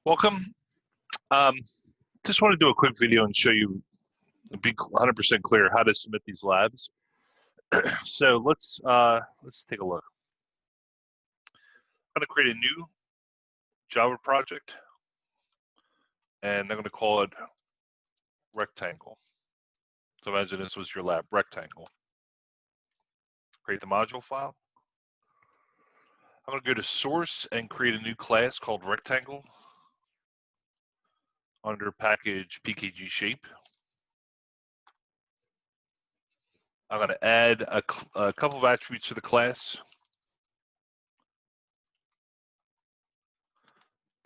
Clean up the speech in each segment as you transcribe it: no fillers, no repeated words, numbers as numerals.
Welcome. Just want to do a quick video and show you, be 100% clear how to submit these labs. So let's take a look. I'm going to create a new Java project, and I'm going to call it rectangle. So imagine this was your lab, rectangle. Create the module file. I'm going to go to source and create a new class called rectangle under package pkg shape. I'm going to add a couple of attributes to the class.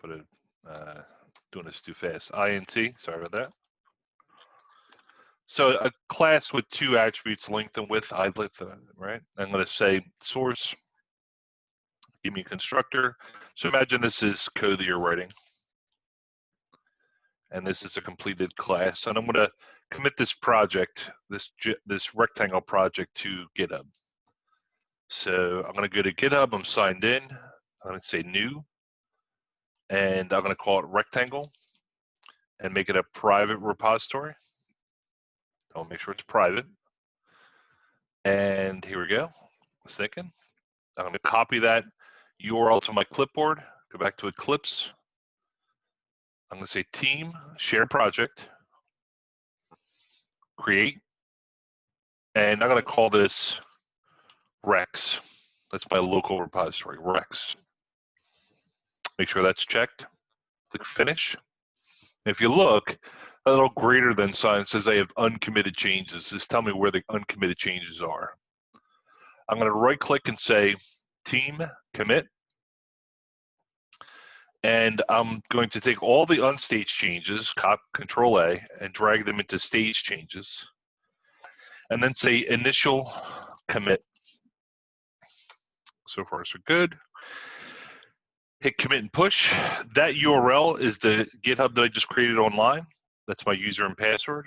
Put it, doing this too fast. int, sorry about that. So a class with two attributes, length and width, right? I'm going to say source, give me a constructor. So imagine this is code that you're writing. And this is a completed class. And I'm going to commit this project, this rectangle project to GitHub. So I'm going to go to GitHub. I'm signed in. I'm going to say new. And I'm going to call it rectangle and make it a private repository. I'll make sure it's private. And here we go. A second. I'm going to copy that URL to my clipboard. Go back to Eclipse. I'm going to say team, share project, create. And I'm going to call this Rex. That's my local repository, Rex. Make sure that's checked. Click finish. If you look, a little greater than sign says I have uncommitted changes. Just tell me where the uncommitted changes are. I'm going to right click and say team commit. And I'm going to take all the unstaged changes, Control A, and drag them into stage changes. And then say initial commit. So far, so good. Hit commit and push. That URL is the GitHub that I just created online. That's my user and password.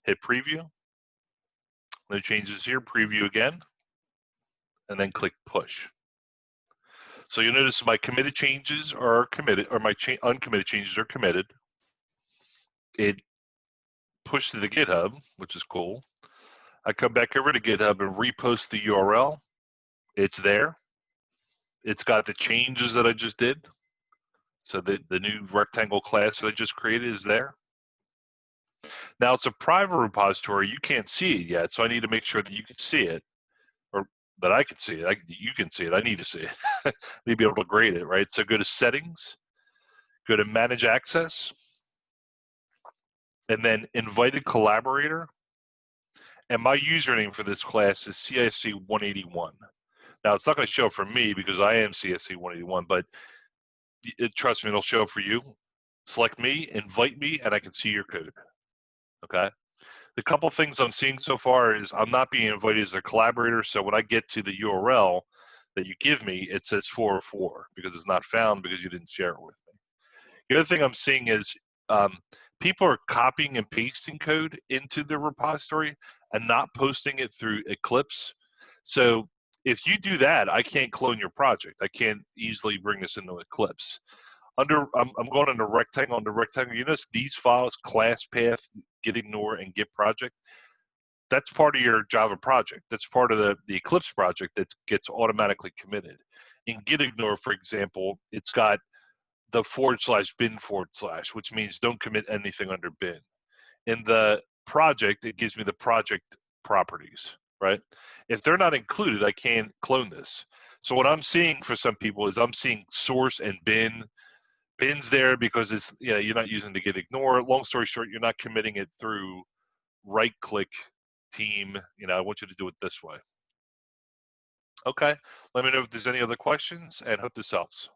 Hit preview. No changes here. Preview again. And then click push. So you'll notice my committed changes are committed, or my uncommitted changes are committed. It pushed to the GitHub, which is cool. I come back over to GitHub and repost the URL. It's there. It's got the changes that I just did. So the new rectangle class that I just created is there. Now it's a private repository. You can't see it yet, so I need to make sure that you can see it, or that I can see it. You can see it. I need to see it. I need to be able to grade it, right? So go to settings, go to manage access, and then invited collaborator. And my username for this class is CISC181. Now it's not going to show up for me because I am CISC181, but trust me, it'll show up for you. Select me, invite me, and I can see your code. Okay. The couple things I'm seeing so far is I'm not being invited as a collaborator. So when I get to the URL that you give me, it says 404 because it's not found because you didn't share it with me. The other thing I'm seeing is people are copying and pasting code into the repository and not posting it through Eclipse. So if you do that, I can't clone your project. I can't easily bring this into Eclipse. I'm going into rectangle. Under rectangle, you notice these files, class path, gitignore, and git project. That's part of your Java project. That's part of the Eclipse project that gets automatically committed. In gitignore, for example, it's got the /bin/, which means don't commit anything under bin. In the project, it gives me the project properties, right? If they're not included, I can't clone this. So what I'm seeing for some people is I'm seeing source and bin. Bin's there because it's, you're not using the gitignore. Long story short, you're not committing it through right-click team. I want you to do it this way. Okay, let me know if there's any other questions and hope this helps.